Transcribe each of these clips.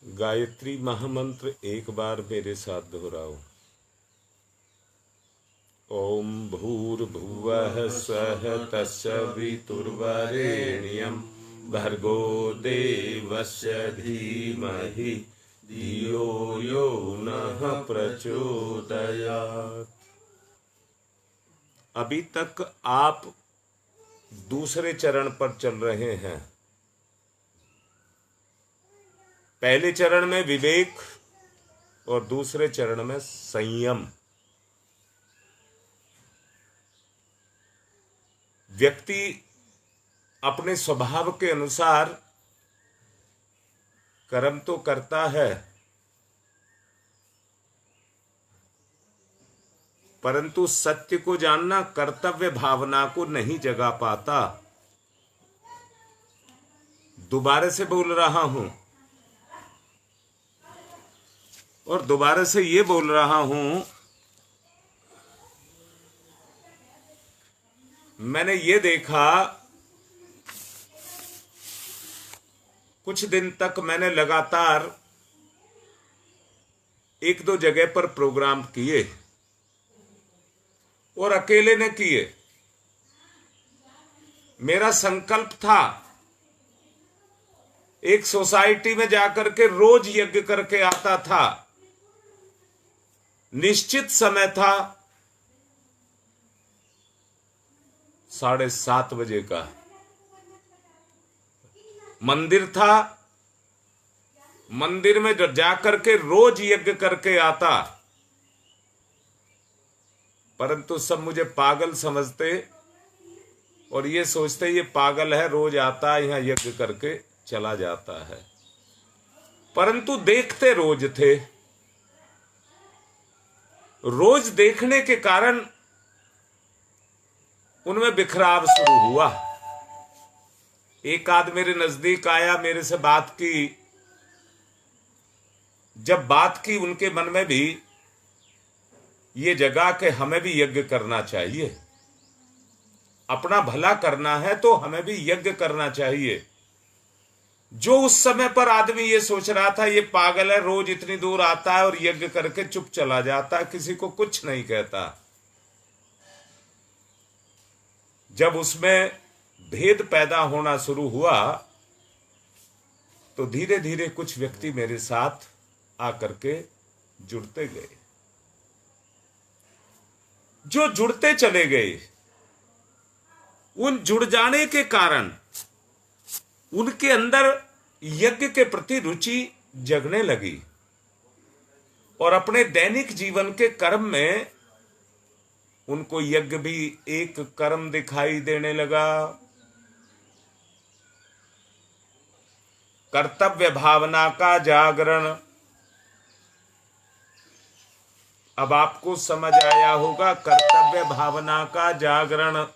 गायत्री महामंत्र एक बार मेरे साथ दोहराओ। ओम भूर्भुवः स्वः तत्सवितुर्वरेण्यं भर्गो देवस्य धीमहि धियो यो नः प्रचोदयात्। अभी तक आप दूसरे चरण पर चल रहे हैं। पहले चरण में विवेक और दूसरे चरण में संयम। व्यक्ति अपने स्वभाव के अनुसार कर्म तो करता है, परंतु सत्य को जानना, कर्तव्य भावना को नहीं जगा पाता। दोबारा से बोल रहा हूं और दोबारा से ये बोल रहा हूं, मैंने ये देखा, कुछ दिन तक मैंने लगातार एक दो जगह पर प्रोग्राम किए और अकेले ने किए। मेरा संकल्प था एक सोसाइटी में जाकर के रोज यज्ञ करके आता था। निश्चित समय था 7:30 बजे का। मंदिर था, मंदिर में जाकर के रोज यज्ञ करके आता, परंतु सब मुझे पागल समझते और ये सोचते ये पागल है, रोज आता है, यहां यज्ञ करके चला जाता है। परंतु देखते रोज थे। रोज देखने के कारण उनमें बिखराव शुरू हुआ। एक आध मेरे नजदीक आया, मेरे से बात की। जब बात की, उनके मन में भी ये जगा कि हमें भी यज्ञ करना चाहिए। अपना भला करना है तो हमें भी यज्ञ करना चाहिए। जो उस समय पर आदमी ये सोच रहा था ये पागल है, रोज इतनी दूर आता है और यज्ञ करके चुप चला जाता है, किसी को कुछ नहीं कहता। जब उसमें भेद पैदा होना शुरू हुआ तो धीरे धीरे कुछ व्यक्ति मेरे साथ आकर के जुड़ते गए। जो जुड़ते चले गए, उन जुड़ जाने के कारण उनके अंदर यज्ञ के प्रति रुचि जगने लगी और अपने दैनिक जीवन के कर्म में उनको यज्ञ भी एक कर्म दिखाई देने लगा। कर्तव्य भावना का जागरण। अब आपको समझ आया होगा, कर्तव्य भावना का जागरण।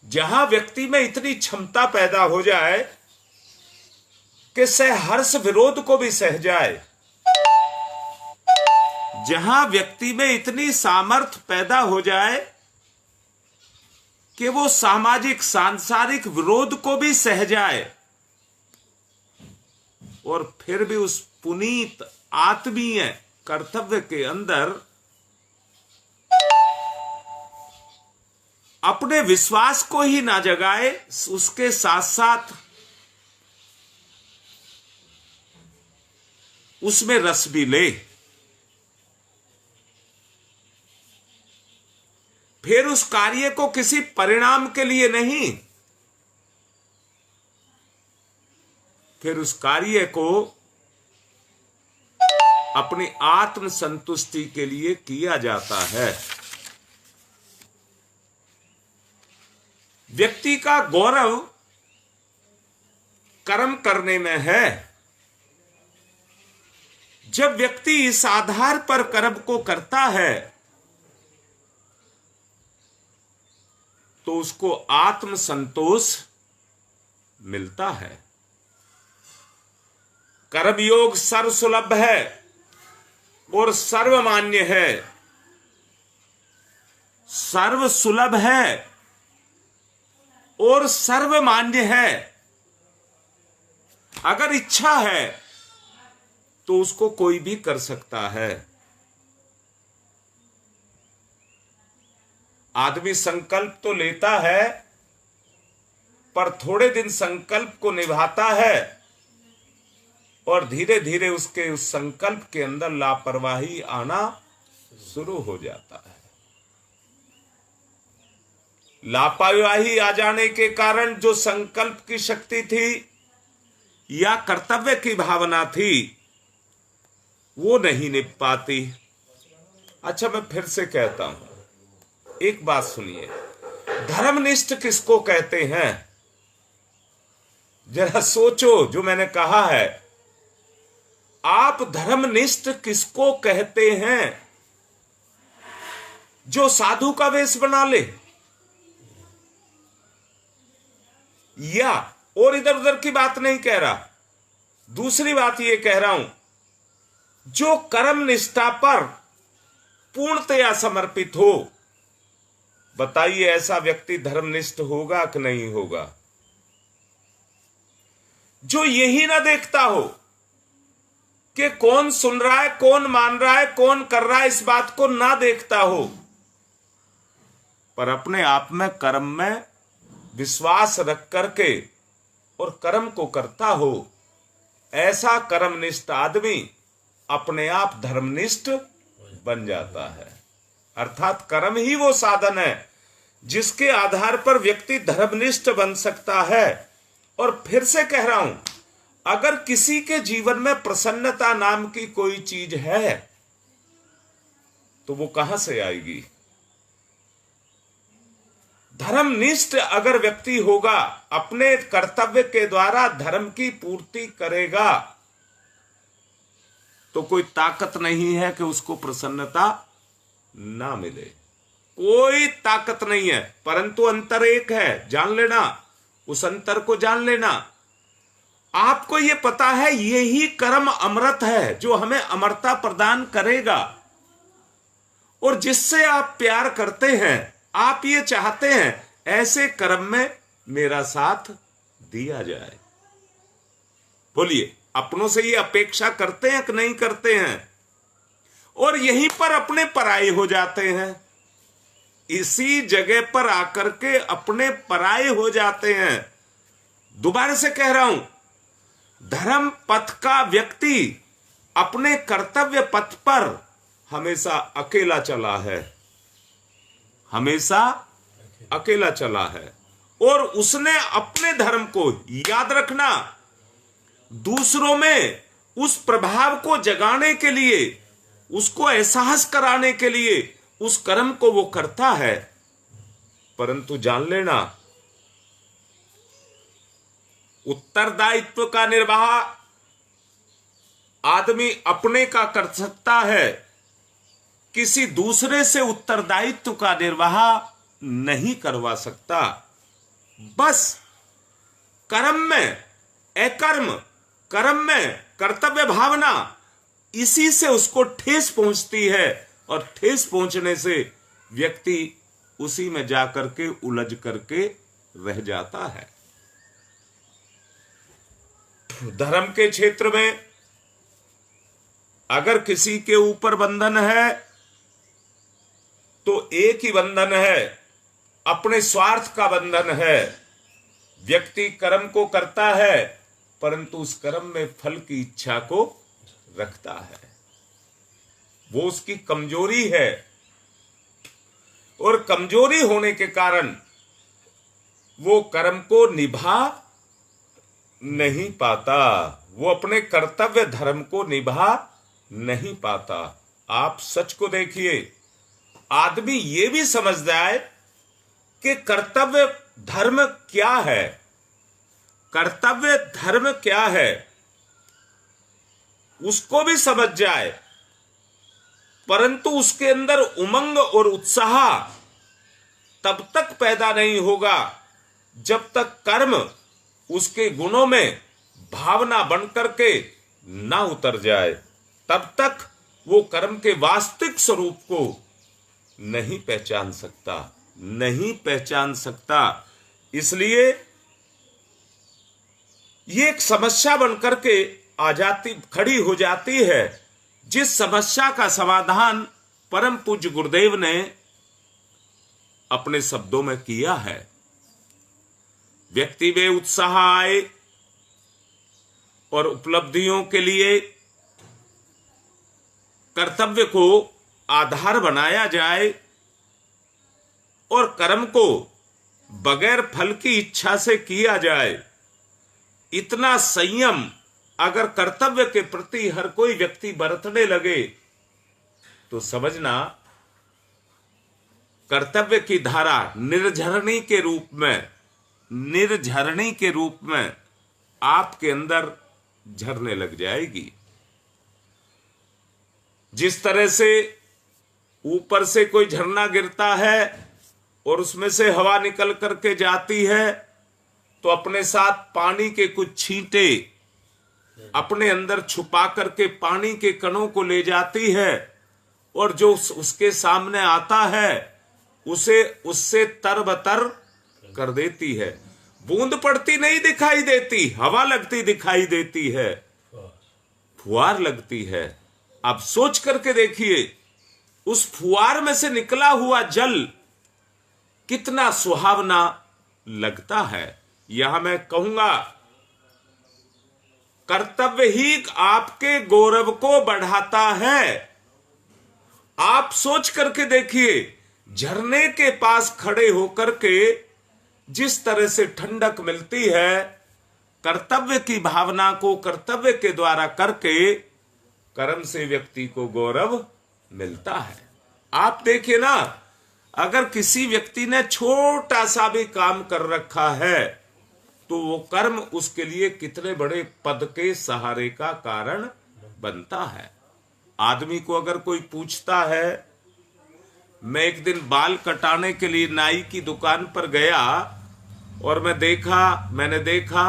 जहां व्यक्ति में इतनी क्षमता पैदा हो जाए कि हर्ष विरोध को भी सह जाए, जहां व्यक्ति में इतनी सामर्थ्य पैदा हो जाए कि वो सामाजिक सांसारिक विरोध को भी सह जाए और फिर भी उस पुनीत आत्मीय कर्तव्य के अंदर अपने विश्वास को ही ना जगाए, उसके साथ साथ उसमें रस भी ले, फिर उस कार्य को किसी परिणाम के लिए नहीं, फिर उस कार्य को अपनी आत्म संतुष्टि के लिए किया जाता है। व्यक्ति का गौरव कर्म करने में है। जब व्यक्ति इस आधार पर कर्म को करता है तो उसको आत्म संतोष मिलता है। कर्मयोग सर्वसुलभ है और सर्वमान्य है। सर्वसुलभ है और सर्वमान्य है। अगर इच्छा है तो उसको कोई भी कर सकता है। आदमी संकल्प तो लेता है, पर थोड़े दिन संकल्प को निभाता है और धीरे धीरे उसके उस संकल्प के अंदर लापरवाही आना शुरू हो जाता है। लापरवाही आ जाने के कारण जो संकल्प की शक्ति थी या कर्तव्य की भावना थी, वो नहीं निभ पाती। अच्छा, मैं फिर से कहता हूं, एक बात सुनिए, धर्मनिष्ठ किसको कहते हैं? जरा सोचो जो मैंने कहा है। आप धर्मनिष्ठ किसको कहते हैं? जो साधु का वेश बना ले, या और इधर उधर की बात नहीं कह रहा, दूसरी बात यह कह रहा हूं, जो कर्म निष्ठा पर पूर्णतया समर्पित हो। बताइए, ऐसा व्यक्ति धर्मनिष्ठ होगा कि नहीं होगा? जो यही ना देखता हो कि कौन सुन रहा है, कौन मान रहा है, कौन कर रहा है, इस बात को ना देखता हो, पर अपने आप में कर्म में विश्वास रख करके और कर्म को करता हो, ऐसा कर्मनिष्ठ आदमी अपने आप धर्मनिष्ठ बन जाता है। अर्थात कर्म ही वो साधन है जिसके आधार पर व्यक्ति धर्मनिष्ठ बन सकता है। और फिर से कह रहा हूं, अगर किसी के जीवन में प्रसन्नता नाम की कोई चीज है तो वो कहां से आएगी? धर्मनिष्ठ अगर व्यक्ति होगा, अपने कर्तव्य के द्वारा धर्म की पूर्ति करेगा, तो कोई ताकत नहीं है कि उसको प्रसन्नता ना मिले। कोई ताकत नहीं है, परंतु अंतर एक है, जान लेना, उस अंतर को जान लेना। आपको यह पता है यही कर्म अमृत है जो हमें अमरता प्रदान करेगा, और जिससे आप प्यार करते हैं, आप ये चाहते हैं ऐसे कर्म में मेरा साथ दिया जाए। बोलिए, अपनों से ये अपेक्षा करते हैं कि नहीं करते हैं? और यहीं पर अपने पराये हो जाते हैं, इसी जगह पर आकर के अपने पराये हो जाते हैं। दोबारा से कह रहा हूं, धर्म पथ का व्यक्ति अपने कर्तव्य पथ पर हमेशा अकेला चला है, हमेशा अकेला चला है, और उसने अपने धर्म को, याद रखना, दूसरों में उस प्रभाव को जगाने के लिए, उसको एहसास कराने के लिए उस कर्म को वो करता है। परंतु जान लेना, उत्तरदायित्व का निर्वाह आदमी अपने का कर सकता है, किसी दूसरे से उत्तरदायित्व का निर्वाह नहीं करवा सकता। बस कर्म में अकर्म, कर्म में कर्तव्य भावना, इसी से उसको ठेस पहुंचती है, और ठेस पहुंचने से व्यक्ति उसी में जाकर के उलझ करके रह जाता है। धर्म के क्षेत्र में अगर किसी के ऊपर बंधन है तो एक ही बंधन है, अपने स्वार्थ का बंधन है। व्यक्ति कर्म को करता है, परंतु उस कर्म में फल की इच्छा को रखता है, वो उसकी कमजोरी है, और कमजोरी होने के कारण वो कर्म को निभा नहीं पाता, वो अपने कर्तव्य धर्म को निभा नहीं पाता। आप सच को देखिए, आदमी ये भी समझ जाए कि कर्तव्य धर्म क्या है, कर्तव्य धर्म क्या है, उसको भी समझ जाए, परंतु उसके अंदर उमंग और उत्साह तब तक पैदा नहीं होगा जब तक कर्म उसके गुणों में भावना बनकर के ना उतर जाए। तब तक वो कर्म के वास्तविक स्वरूप को नहीं पहचान सकता, नहीं पहचान सकता। इसलिए ये एक समस्या बनकर के आ जाती, खड़ी हो जाती है, जिस समस्या का समाधान परम पूज्य गुरुदेव ने अपने शब्दों में किया है। व्यक्ति में उत्साह आए और उपलब्धियों के लिए कर्तव्य को आधार बनाया जाए और कर्म को बगैर फल की इच्छा से किया जाए। इतना संयम अगर कर्तव्य के प्रति हर कोई व्यक्ति बरतने लगे तो समझना कर्तव्य की धारा निर्झरणी के रूप में आपके अंदर झरने लग जाएगी। जिस तरह से ऊपर से कोई झरना गिरता है और उसमें से हवा निकल करके जाती है, तो अपने साथ पानी के कुछ छींटे अपने अंदर छुपा करके पानी के कणों को ले जाती है, और जो उसके सामने आता है उसे उससे तरबतर कर देती है। बूंद पड़ती नहीं दिखाई देती, हवा लगती दिखाई देती है, फुहार लगती है। अब सोच करके देखिए, उस फुहार में से निकला हुआ जल कितना सुहावना लगता है। यहां मैं कहूंगा, कर्तव्य ही आपके गौरव को बढ़ाता है। आप सोच करके देखिए, झरने के पास खड़े होकर के जिस तरह से ठंडक मिलती है, कर्तव्य की भावना को कर्तव्य के द्वारा करके कर्म से व्यक्ति को गौरव मिलता है। आप देखिए ना, अगर किसी व्यक्ति ने छोटा सा भी काम कर रखा है तो वो कर्म उसके लिए कितने बड़े पद के सहारे का कारण बनता है। आदमी को अगर कोई पूछता है, मैं एक दिन बाल कटाने के लिए नाई की दुकान पर गया और मैंने देखा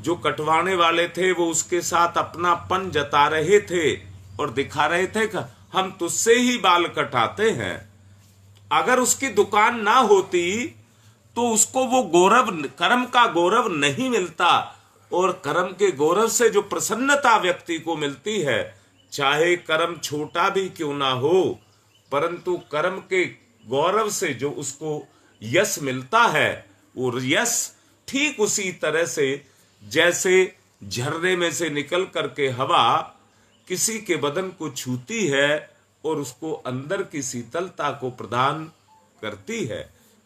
जो कटवाने वाले थे वो उसके साथ अपनापन जता रहे थे और दिखा रहे थे कि हम तुझसे ही बाल कटाते हैं। अगर उसकी दुकान ना होती तो उसको वो गौरव, कर्म का गौरव नहीं मिलता। और कर्म के गौरव से जो प्रसन्नता व्यक्ति को मिलती है, चाहे कर्म छोटा भी क्यों ना हो, परंतु कर्म के गौरव से जो उसको यश मिलता है, वो यश ठीक उसी तरह से जैसे झरने में से निकल करके हवा किसी के बदन को छूती है और उसको अंदर की शीतलता को प्रदान करती है।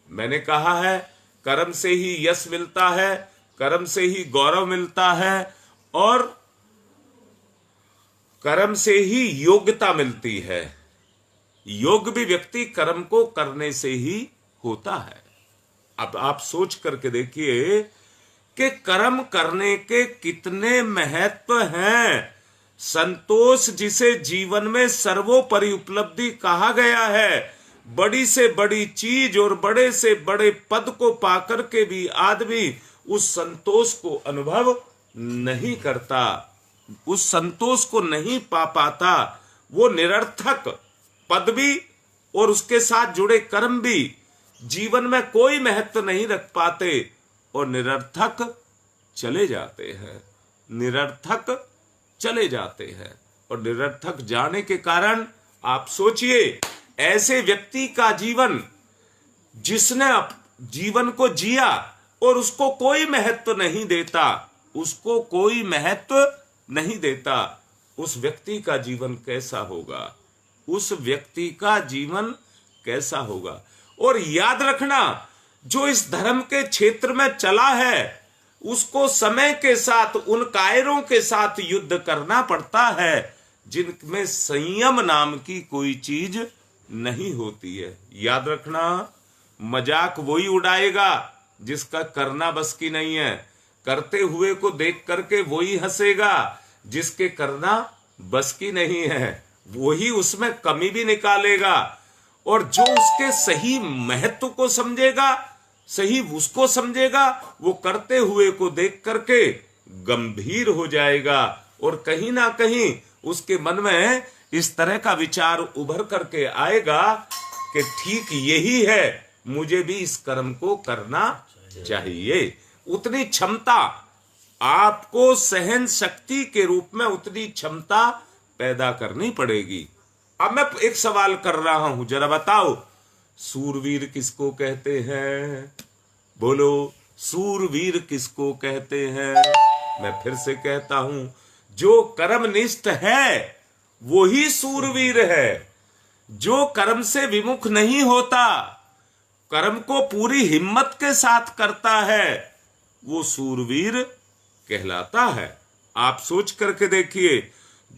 मैंने कहा है, कर्म से ही यश मिलता है, कर्म से ही गौरव मिलता है और कर्म से ही योग्यता मिलती है। योग भी व्यक्ति कर्म को करने से ही होता है। अब आप सोच करके देखिए कि कर्म करने के कितने महत्व हैं। संतोष जिसे जीवन में सर्वोपरि उपलब्धि कहा गया है, बड़ी से बड़ी चीज और बड़े से बड़े पद को पाकर के भी आदमी उस संतोष को अनुभव नहीं करता, उस संतोष को नहीं पा पाता। वो निरर्थक पद भी और उसके साथ जुड़े कर्म भी जीवन में कोई महत्व नहीं रख पाते और निरर्थक चले जाते हैं, निरर्थक चले जाते हैं। और निरर्थक जाने के कारण आप सोचिए, ऐसे व्यक्ति का जीवन जिसने जीवन को जिया और उसको कोई महत्व नहीं देता, उसको कोई महत्व नहीं देता, उस व्यक्ति का जीवन कैसा होगा, उस व्यक्ति का जीवन कैसा होगा। और याद रखना, जो इस धर्म के क्षेत्र में चला है उसको समय के साथ उन कायरों के साथ युद्ध करना पड़ता है जिनमें संयम नाम की कोई चीज नहीं होती है। याद रखना, मजाक वही उड़ाएगा जिसका करना बस की नहीं है, करते हुए को देख करके वही हंसेगा जिसके करना बस की नहीं है, वही उसमें कमी भी निकालेगा। और जो उसके सही महत्व को समझेगा, सही उसको समझेगा, वो करते हुए को देख करके गंभीर हो जाएगा और कहीं ना कहीं उसके मन में इस तरह का विचार उभर करके आएगा कि ठीक यही है, मुझे भी इस कर्म को करना चाहिए। उतनी क्षमता आपको सहन शक्ति के रूप में उतनी क्षमता पैदा करनी पड़ेगी। अब मैं एक सवाल कर रहा हूं, जरा बताओ, सूरवीर किसको कहते हैं? बोलो, सूरवीर किसको कहते हैं? मैं फिर से कहता हूं, जो कर्मनिष्ठ है वो ही सूरवीर है। जो कर्म से विमुख नहीं होता, कर्म को पूरी हिम्मत के साथ करता है, वो सूरवीर कहलाता है। आप सोच करके देखिए,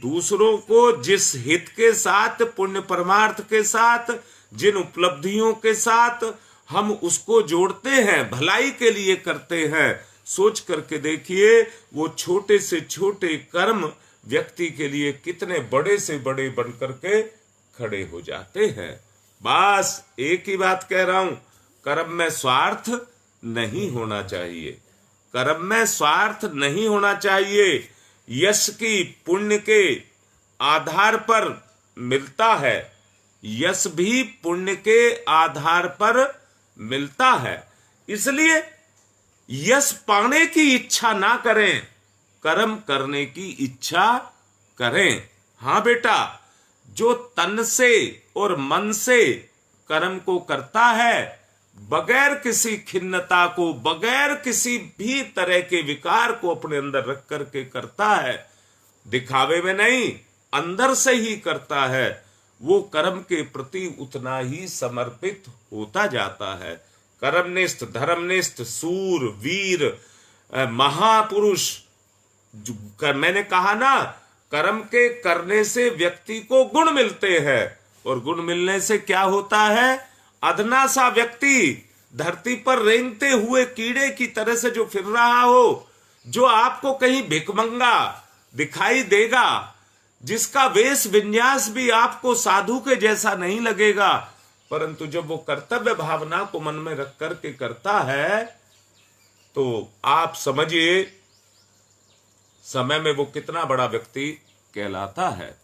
दूसरों को जिस हित के साथ, पुण्य परमार्थ के साथ, जिन उपलब्धियों के साथ हम उसको जोड़ते हैं, भलाई के लिए करते हैं, सोच करके देखिए वो छोटे से छोटे कर्म व्यक्ति के लिए कितने बड़े से बड़े बनकर के खड़े हो जाते हैं। बस एक ही बात कह रहा हूं, कर्म में स्वार्थ नहीं होना चाहिए। कर्म में स्वार्थ नहीं होना चाहिए। यश की पुण्य के आधार पर मिलता है, यश भी पुण्य के आधार पर मिलता है। इसलिए यश पाने की इच्छा ना करें, कर्म करने की इच्छा करें। हां बेटा, जो तन से और मन से कर्म को करता है, बगैर किसी खिन्नता को, बगैर किसी भी तरह के विकार को अपने अंदर रख करके करता है, दिखावे में नहीं, अंदर से ही करता है, वो कर्म के प्रति उतना ही समर्पित होता जाता है। कर्मनिष्ठ, धर्मनिष्ठ, सूर, वीर, महापुरुष, मैंने कहा ना, कर्म के करने से व्यक्ति को गुण मिलते हैं, और गुण मिलने से क्या होता है? अधना सा व्यक्ति, धरती पर रेंगते हुए कीड़े की तरह से जो फिर रहा हो, जो आपको कहीं भिखमंगा दिखाई देगा, जिसका वेश विन्यास भी आपको साधु के जैसा नहीं लगेगा, परंतु जब वो कर्तव्य भावना को मन में रख करके करता है, तो आप समझिए समय में वो कितना बड़ा व्यक्ति कहलाता है।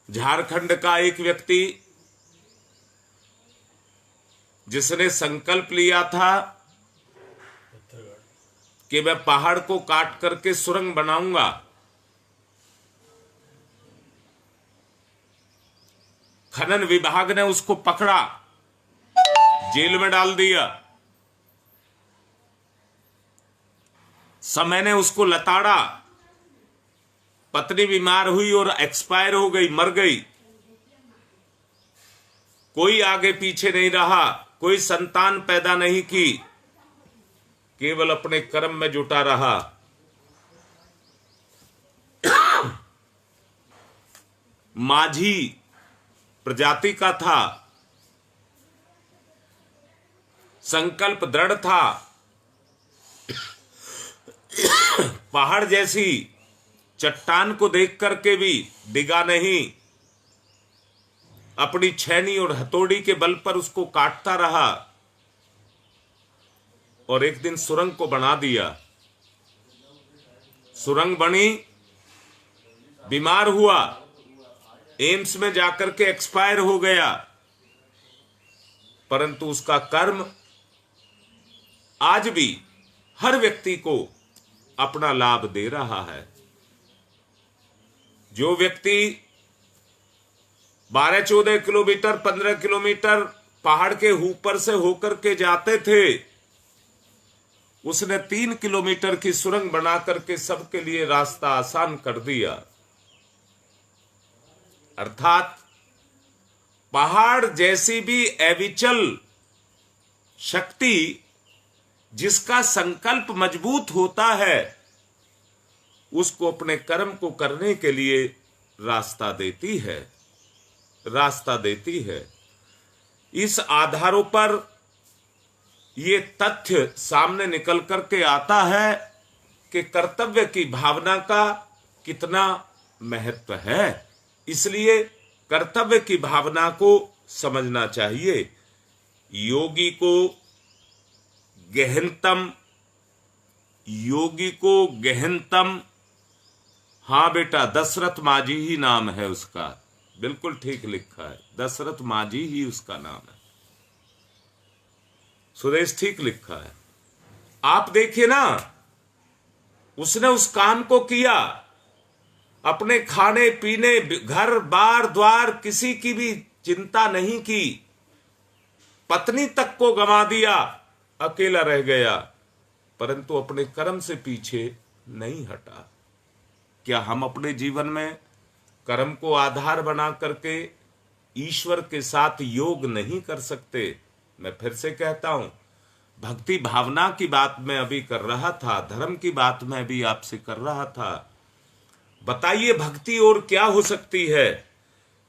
झारखंड का एक व्यक्ति, जिसने संकल्प लिया था कि मैं पहाड़ को काट करके सुरंग बनाऊंगा, खनन विभाग ने उसको पकड़ा, जेल में डाल दिया, समय ने उसको लताड़ा, पत्नी बीमार हुई और एक्सपायर हो गई, मर गई, कोई आगे पीछे नहीं रहा, कोई संतान पैदा नहीं की, केवल अपने कर्म में जुटा रहा। माझी प्रजाति का था, संकल्प दृढ़ था, पहाड़ जैसी चट्टान को देख करके भी डिगा नहीं, अपनी छैनी और हथौड़ी के बल पर उसको काटता रहा, और एक दिन सुरंग को बना दिया। सुरंग बनी, बीमार हुआ, एम्स में जाकर के एक्सपायर हो गया, परंतु उसका कर्म आज भी हर व्यक्ति को अपना लाभ दे रहा है। जो व्यक्ति 12-14 किलोमीटर, 15 किलोमीटर पहाड़ के ऊपर से होकर के जाते थे, उसने 3 किलोमीटर की सुरंग बना करके सबके लिए रास्ता आसान कर दिया। अर्थात पहाड़ जैसी भी अविचल शक्ति, जिसका संकल्प मजबूत होता है, उसको अपने कर्म को करने के लिए रास्ता देती है, रास्ता देती है। इस आधारों पर ये तथ्य सामने निकल करके आता है कि कर्तव्य की भावना का कितना महत्व है। इसलिए कर्तव्य की भावना को समझना चाहिए। योगी को गहनतम, हाँ बेटा, दशरथ माझी ही नाम है उसका, बिल्कुल ठीक लिखा है, दशरथ माझी ही उसका नाम है, सुरेश ठीक लिखा है। आप देखिए ना, उसने उस काम को किया, अपने खाने पीने, घर बार द्वार, किसी की भी चिंता नहीं की, पत्नी तक को गंवा दिया, अकेला रह गया, परंतु अपने कर्म से पीछे नहीं हटा। क्या हम अपने जीवन में कर्म को आधार बना करके ईश्वर के साथ योग नहीं कर सकते? मैं फिर से कहता हूं, भक्ति भावना की बात मैं अभी कर रहा था, धर्म की बात मैं भी आपसे कर रहा था। बताइए भक्ति और क्या हो सकती है?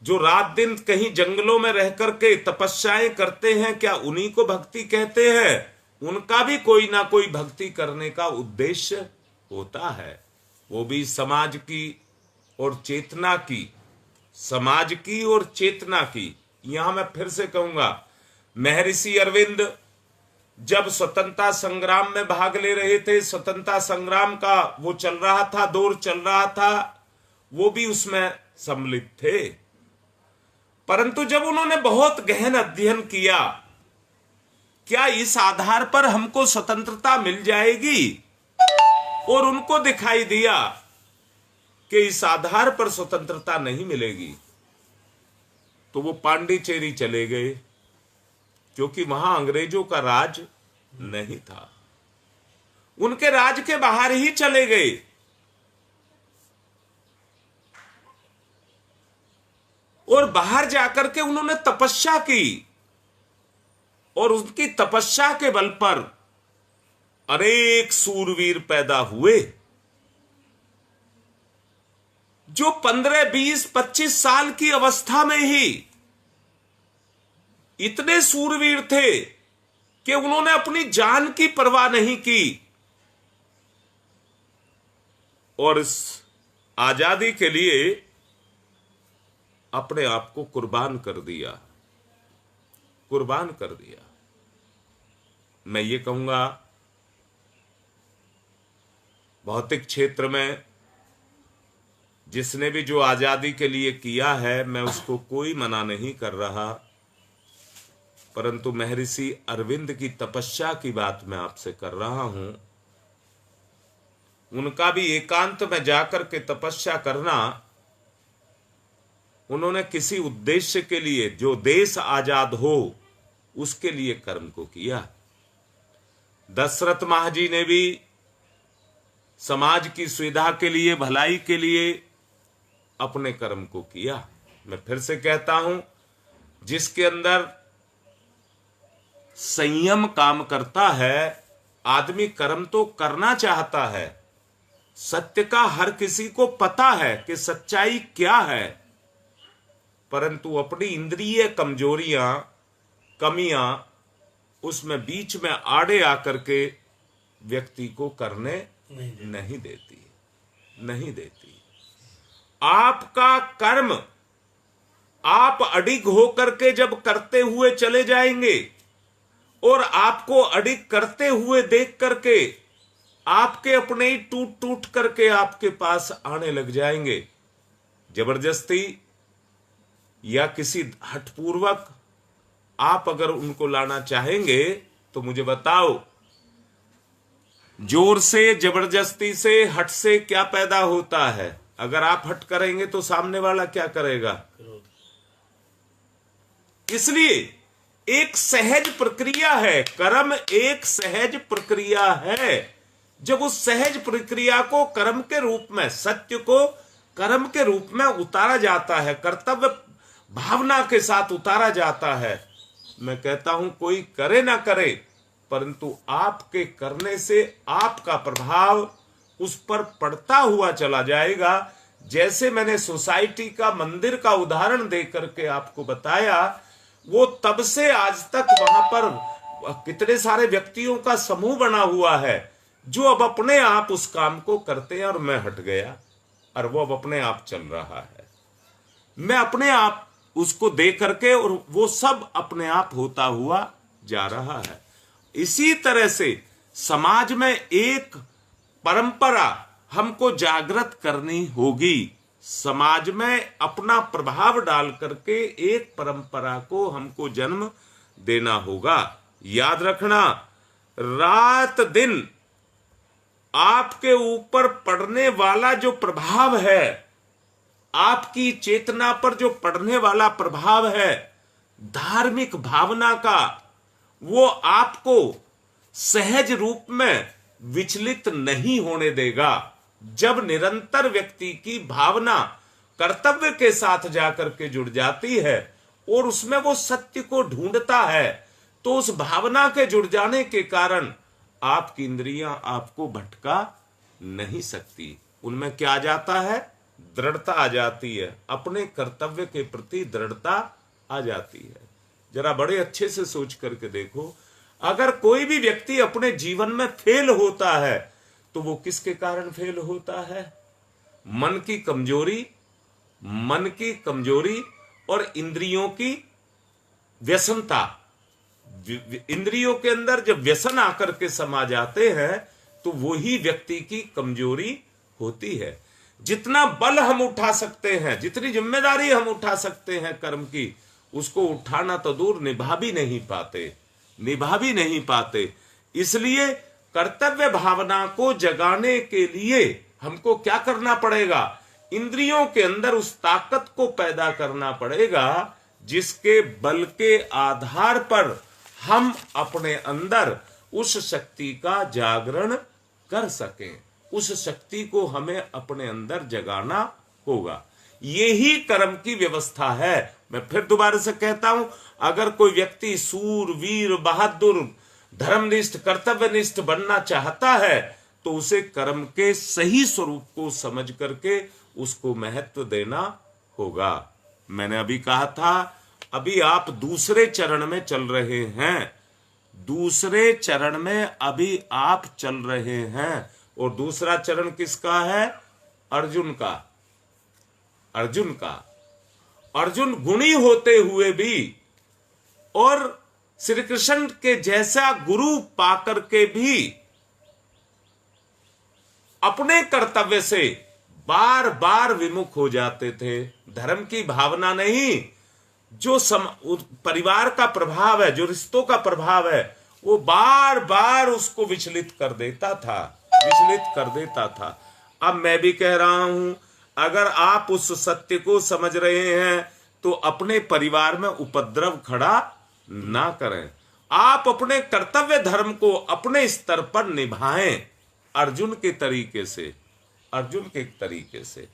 जो रात दिन कहीं जंगलों में रह करके तपस्याएं करते हैं, क्या उन्हीं को भक्ति कहते हैं? उनका भी कोई ना कोई भक्ति करने का उद्देश्य होता है, वो भी समाज की और चेतना की, समाज की और चेतना की। यहां मैं फिर से कहूंगा, महर्षि अरविंद जब स्वतंत्रता संग्राम में भाग ले रहे थे, स्वतंत्रता संग्राम का वो चल रहा था, दौर चल रहा था, वो भी उसमें सम्मिलित थे। परंतु जब उन्होंने बहुत गहन अध्ययन किया, क्या इस आधार पर हमको स्वतंत्रता मिल जाएगी, और उनको दिखाई दिया कि इस आधार पर स्वतंत्रता नहीं मिलेगी, तो वो पांडिचेरी चले गए, क्योंकि वहां अंग्रेजों का राज नहीं था। उनके राज के बाहर ही चले गए। और बाहर जाकर के उन्होंने तपस्या की, और उनकी तपस्या के बल पर अनेक सूरवीर पैदा हुए, जो 15, 20, 25 साल की अवस्था में ही इतने सूरवीर थे कि उन्होंने अपनी जान की परवाह नहीं की और इस आजादी के लिए अपने आप को कुर्बान कर दिया, कुर्बान कर दिया। मैं ये कहूंगा, भौतिक क्षेत्र में जिसने भी जो आजादी के लिए किया है, मैं उसको कोई मना नहीं कर रहा, परंतु महर्षि अरविंद की तपस्या की बात मैं आपसे कर रहा हूं। उनका भी एकांत में जाकर के तपस्या करना, उन्होंने किसी उद्देश्य के लिए, जो देश आजाद हो उसके लिए कर्म को किया। दशरथ महाजी ने भी समाज की सुविधा के लिए, भलाई के लिए अपने कर्म को किया। मैं फिर से कहता हूं, जिसके अंदर संयम काम करता है, आदमी कर्म तो करना चाहता है, सत्य का हर किसी को पता है कि सच्चाई क्या है, परंतु अपनी इंद्रिय कमजोरियां, कमियां उसमें बीच में आड़े आकर के व्यक्ति को करने नहीं देती। आपका कर्म आप अडिग होकर के जब करते हुए चले जाएंगे, और आपको अडिग करते हुए देख करके आपके अपने ही टूट टूट करके आपके पास आने लग जाएंगे। जबरदस्ती या किसी हठपूर्वक आप अगर उनको लाना चाहेंगे तो मुझे बताओ, जोर से, जबरदस्ती से, हट से क्या पैदा होता है? अगर आप हट करेंगे तो सामने वाला क्या करेगा? इसलिए एक सहज प्रक्रिया है, कर्म एक सहज प्रक्रिया है। जब उस सहज प्रक्रिया को कर्म के रूप में, सत्य को कर्म के रूप में उतारा जाता है, कर्तव्य भावना के साथ उतारा जाता है, मैं कहता हूं कोई करे ना करे, परंतु आपके करने से आपका प्रभाव उस पर पड़ता हुआ चला जाएगा। जैसे मैंने सोसाइटी का, मंदिर का उदाहरण देकर के आपको बताया, वो तब से आज तक वहां पर कितने सारे व्यक्तियों का समूह बना हुआ है, जो अब अपने आप उस काम को करते हैं, और मैं हट गया और वो अब अपने आप चल रहा है। मैं अपने आप उसको देख करके, और वो सब अपने आप होता हुआ जा रहा है। इसी तरह से समाज में एक परंपरा हमको जागृत करनी होगी। समाज में अपना प्रभाव डाल करके एक परंपरा को हमको जन्म देना होगा। याद रखना, रात दिन आपके ऊपर पड़ने वाला जो प्रभाव है, आपकी चेतना पर जो पड़ने वाला प्रभाव है धार्मिक भावना का, वो आपको सहज रूप में विचलित नहीं होने देगा। जब निरंतर व्यक्ति की भावना कर्तव्य के साथ जाकर के जुड़ जाती है और उसमें वो सत्य को ढूंढता है, तो उस भावना के जुड़ जाने के कारण आपकी इंद्रियां आपको भटका नहीं सकती। उनमें क्या आ जाता है? दृढ़ता आ जाती है, अपने कर्तव्य के प्रति दृढ़ता आ जाती है। जरा बड़े अच्छे से सोच करके देखो, अगर कोई भी व्यक्ति अपने जीवन में फेल होता है तो वो किसके कारण फेल होता है? मन की कमजोरी और इंद्रियों की व्यसनता। इंद्रियों के अंदर जब व्यसन आकर के समा जाते हैं तो वही व्यक्ति की कमजोरी होती है। जितना बल हम उठा सकते हैं, जितनी जिम्मेदारी हम उठा सकते हैं कर्म की, उसको उठाना तो दूर निभा भी नहीं पाते। इसलिए कर्तव्य भावना को जगाने के लिए हमको क्या करना पड़ेगा? इंद्रियों के अंदर उस ताकत को पैदा करना पड़ेगा जिसके बल के आधार पर हम अपने अंदर उस शक्ति का जागरण कर सकें। उस शक्ति को हमें अपने अंदर जगाना होगा। यही कर्म की व्यवस्था है। मैं फिर दोबारा से कहता हूं, अगर कोई व्यक्ति सूर, वीर, बहादुर, धर्मनिष्ठ, कर्तव्यनिष्ठ बनना चाहता है तो उसे कर्म के सही स्वरूप को समझ करके उसको महत्व देना होगा। मैंने अभी कहा था, अभी आप दूसरे चरण में चल रहे हैं। दूसरे चरण में अभी आप चल रहे हैं और दूसरा चरण किसका है? अर्जुन का। अर्जुन गुणी होते हुए भी और श्री कृष्ण के जैसा गुरु पाकर के भी अपने कर्तव्य से बार बार विमुख हो जाते थे। धर्म की भावना नहीं, जो परिवार का प्रभाव है, जो रिश्तों का प्रभाव है, वो बार बार उसको विचलित कर देता था। अब मैं भी कह रहा हूं, अगर आप उस सत्य को समझ रहे हैं तो अपने परिवार में उपद्रव खड़ा ना करें। आप अपने कर्तव्य धर्म को अपने स्तर पर निभाएं, अर्जुन के तरीके से।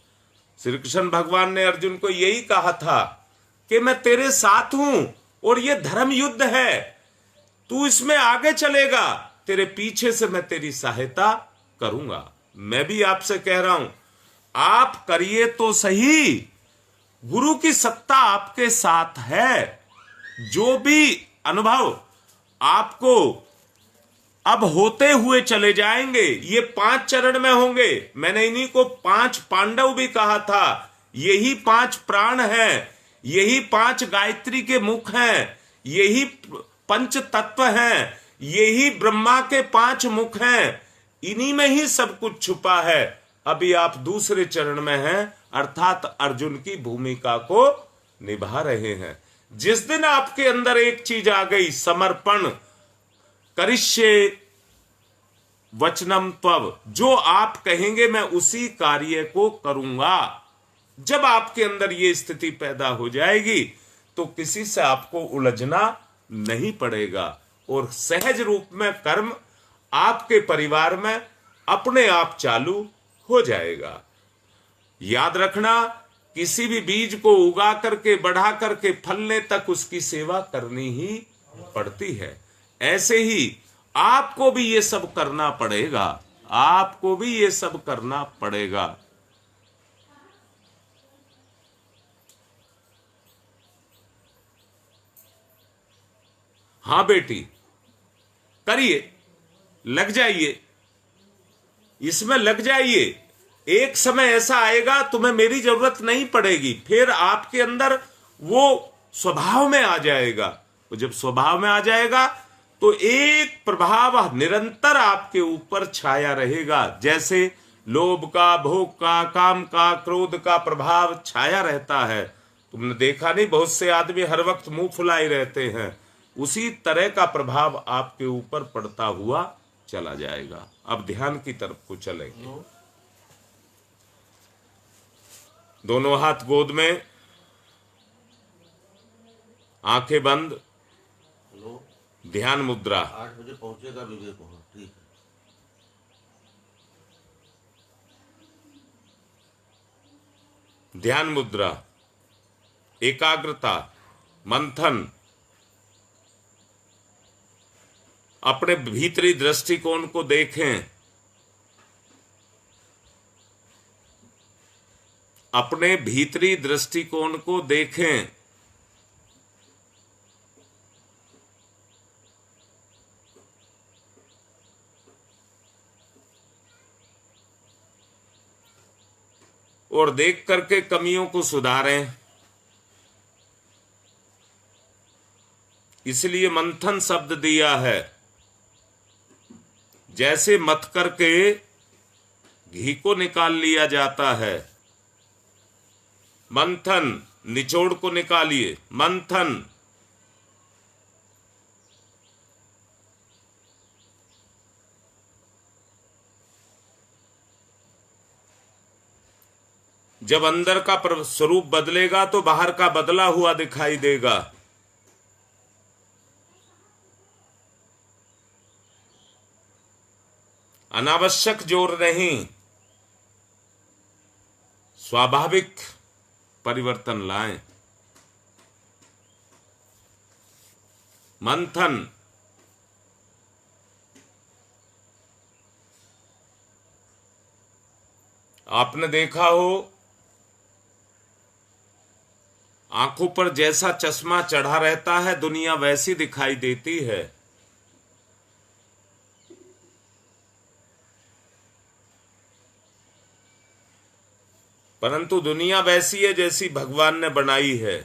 श्री कृष्ण भगवान ने अर्जुन को यही कहा था कि मैं तेरे साथ हूं और ये धर्म युद्ध है, तू इसमें आगे चलेगा, तेरे पीछे से मैं तेरी सहायता करूंगा। मैं भी आपसे कह रहा हूं, आप करिए तो सही, गुरु की सत्ता आपके साथ है। जो भी अनुभव आपको अब होते हुए चले जाएंगे, ये 5 चरण में होंगे। मैंने इन्हीं को 5 पांडव भी कहा था। यही 5 प्राण हैं, यही 5 गायत्री के मुख हैं, यही 5 तत्व हैं, यही ब्रह्मा के 5 मुख हैं। इन्हीं में ही सब कुछ छुपा है। अभी आप दूसरे चरण में हैं, अर्थात अर्जुन की भूमिका को निभा रहे हैं। जिस दिन आपके अंदर एक चीज आ गई, समर्पण, करिष्ये वचनम त्वं, जो आप कहेंगे मैं उसी कार्य को करूंगा, जब आपके अंदर ये स्थिति पैदा हो जाएगी तो किसी से आपको उलझना नहीं पड़ेगा और सहज रूप में कर्म आपके परिवार में अपने आप चालू हो जाएगा। याद रखना, किसी भी बीज को उगा करके बढ़ा करके फलने तक उसकी सेवा करनी ही पड़ती है। ऐसे ही आपको भी ये सब करना पड़ेगा। हाँ बेटी, करिए, लग जाइए, इसमें लग जाइए। एक समय ऐसा आएगा तुम्हें मेरी जरूरत नहीं पड़ेगी, फिर आपके अंदर वो स्वभाव में आ जाएगा। वो जब स्वभाव में आ जाएगा तो एक प्रभाव निरंतर आपके ऊपर छाया रहेगा। जैसे लोभ का, भोग का, काम का, क्रोध का प्रभाव छाया रहता है। तुमने देखा नहीं, बहुत से आदमी हर वक्त मुंह फुलाए रहते हैं। उसी तरह का प्रभाव आपके ऊपर पड़ता हुआ चला जाएगा। अब ध्यान की तरफ को चलेंगे। दोनों हाथ गोद में, आंखें बंद, ध्यान मुद्रा। 8 बजे पहुंचेगा विवेक वहां, ठीक है। ध्यान मुद्रा, एकाग्रता, मंथन, अपने भीतरी दृष्टिकोण को देखें, अपने भीतरी दृष्टिकोण को देखें। और देख करके कमियों को सुधारें। इसलिए मंथन शब्द दिया है। जैसे मथ करके घी को निकाल लिया जाता है, मंथन, निचोड़ को निकालिए, मंथन। जब अंदर का स्वरूप बदलेगा तो बाहर का बदला हुआ दिखाई देगा। अनावश्यक जोर नहीं, स्वाभाविक परिवर्तन लाएं। मंथन, आपने देखा हो आंखों पर जैसा चश्मा चढ़ा रहता है दुनिया वैसी दिखाई देती है। परंतु दुनिया वैसी है जैसी भगवान ने बनाई है।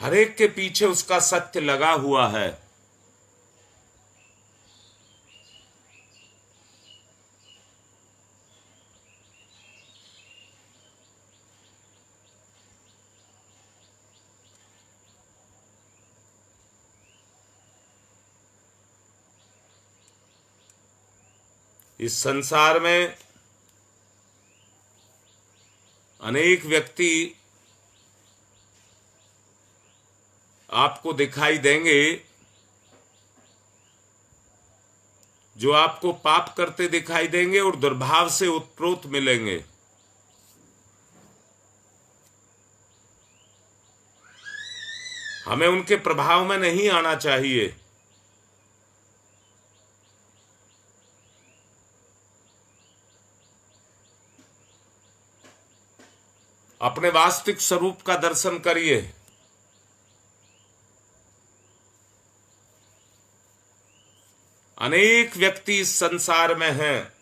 हर एक के पीछे उसका सत्य लगा हुआ है। इस संसार में अनेक व्यक्ति आपको दिखाई देंगे जो आपको पाप करते दिखाई देंगे और दुर्भाव से उत्प्रोत मिलेंगे। हमें उनके प्रभाव में नहीं आना चाहिए। अपने वास्तविक स्वरूप का दर्शन करिए। अनेक व्यक्ति इस संसार में हैं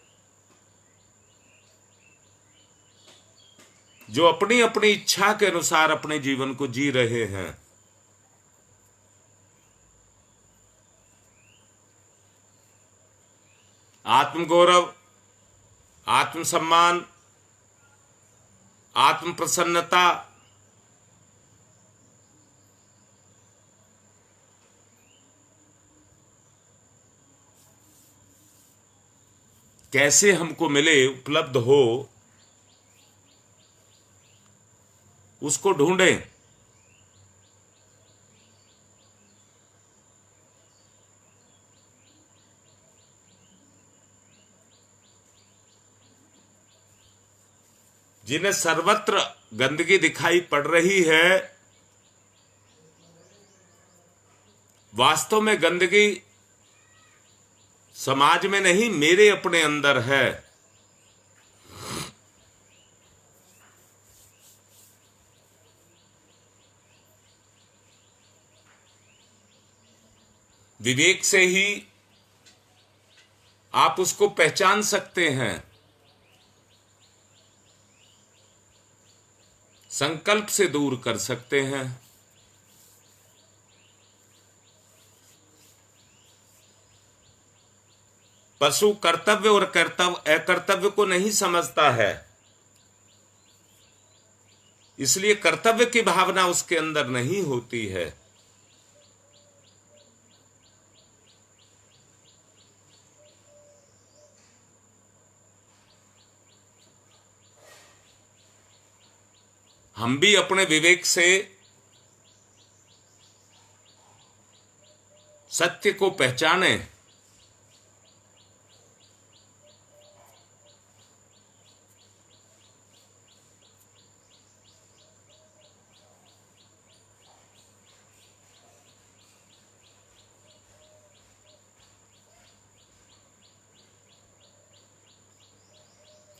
जो अपनी अपनी इच्छा के अनुसार अपने जीवन को जी रहे हैं। आत्मगौरव, आत्मसम्मान, आत्म प्रसन्नता, कैसे हमको मिले, उपलब्ध हो, उसको ढूंढें। जिन्हें सर्वत्र गंदगी दिखाई पड़ रही है, वास्तव में गंदगी समाज में नहीं, मेरे अपने अंदर है। विवेक से ही आप उसको पहचान सकते हैं। संकल्प से दूर कर सकते हैं। पशु कर्तव्य और कर्तव्य अकर्तव्य को नहीं समझता है। इसलिए कर्तव्य की भावना उसके अंदर नहीं होती है। हम भी अपने विवेक से सत्य को पहचाने,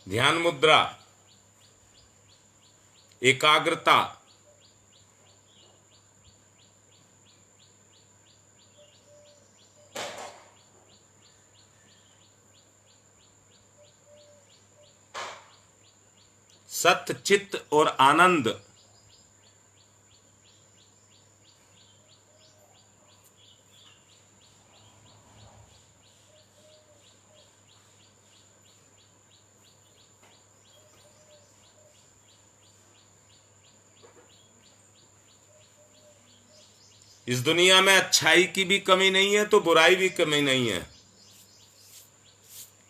ध्यान मुद्रा, एकाग्रता, सत्य, चित्त और आनंद, इस दुनिया में अच्छाई की भी कमी नहीं है तो बुराई भी कमी नहीं है।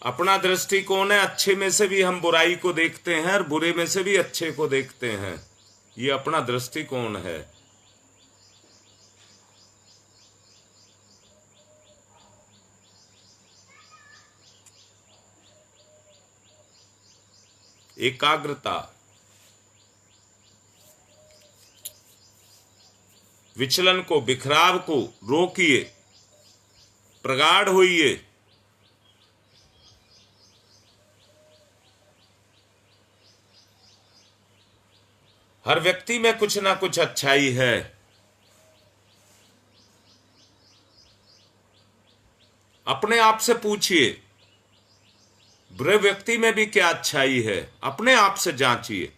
अपना दृष्टिकोण है, अच्छे में से भी हम बुराई को देखते हैं और बुरे में से भी अच्छे को देखते हैं। ये अपना दृष्टिकोण है। एकाग्रता, विचलन को, बिखराव को रोकिए, प्रगाढ़ होइए। हर व्यक्ति में कुछ ना कुछ अच्छाई है। अपने आप से पूछिए, बुरे व्यक्ति में भी क्या अच्छाई है? अपने आप से जांचिए।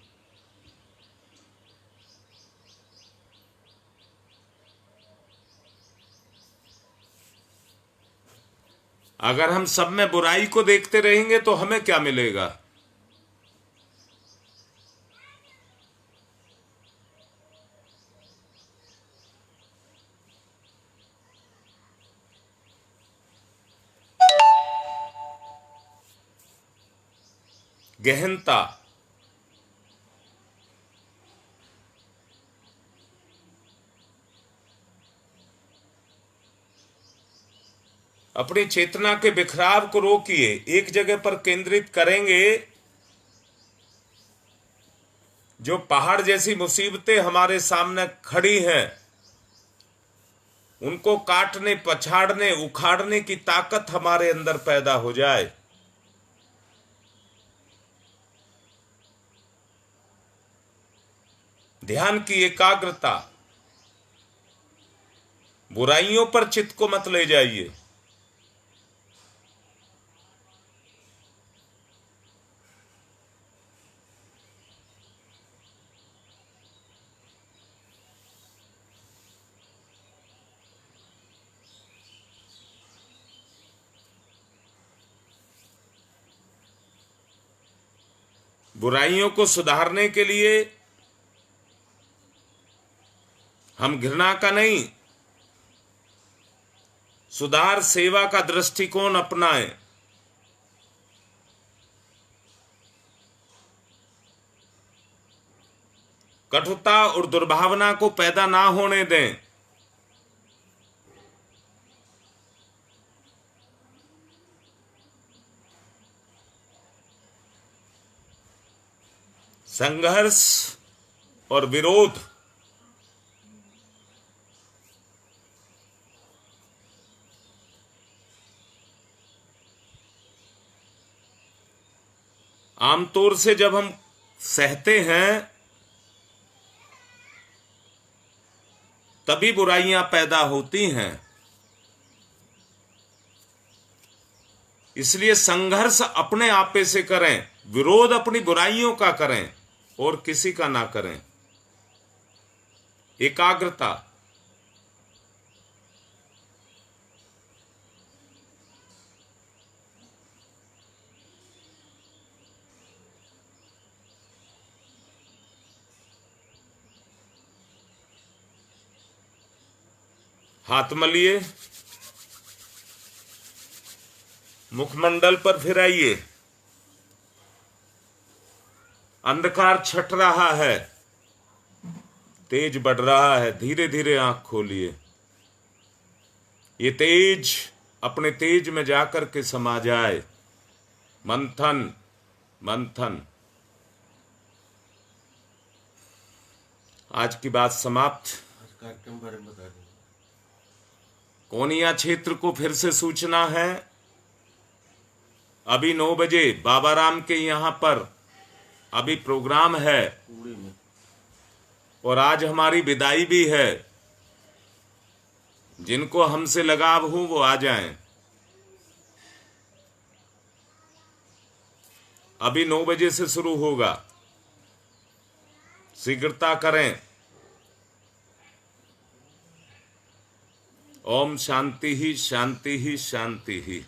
अगर हम सब में बुराई को देखते रहेंगे तो हमें क्या मिलेगा? गहनता, अपनी चेतना के बिखराव को रोकिए, एक जगह पर केंद्रित करेंगे। जो पहाड़ जैसी मुसीबतें हमारे सामने खड़ी हैं, उनको काटने, पछाड़ने, उखाड़ने की ताकत हमारे अंदर पैदा हो जाए। ध्यान की एकाग्रता, बुराइयों पर चित्त को मत ले जाइए। बुराइयों को सुधारने के लिए हम घृणा का नहीं, सुधार सेवा का दृष्टिकोण अपनाएं। कटुता और दुर्भावना को पैदा ना होने दें। संघर्ष और विरोध आमतौर से जब हम सहते हैं तभी बुराइयां पैदा होती हैं। इसलिए संघर्ष अपने आपे से करें, विरोध अपनी बुराइयों का करें और किसी का ना करें। एकाग्रता, हाथ मलिए, मुखमंडल पर फिराइए। अंधकार छट रहा है, तेज बढ़ रहा है, धीरे धीरे आंख खोलिए। ये तेज अपने तेज में जाकर के समा जाए। मंथन मंथन। आज की बात समाप्त। आज कार्यक्रम बारे में बता देंगे। कोनिया क्षेत्र को फिर से सूचना है, अभी 9 बजे बाबा राम के यहां पर अभी प्रोग्राम है पूरी में और आज हमारी विदाई भी है। जिनको हमसे लगाव हो वो आ जाएं। अभी 9 बजे से शुरू होगा, शीघ्रता करें। ओम शांति ही शांति ही शांति ही।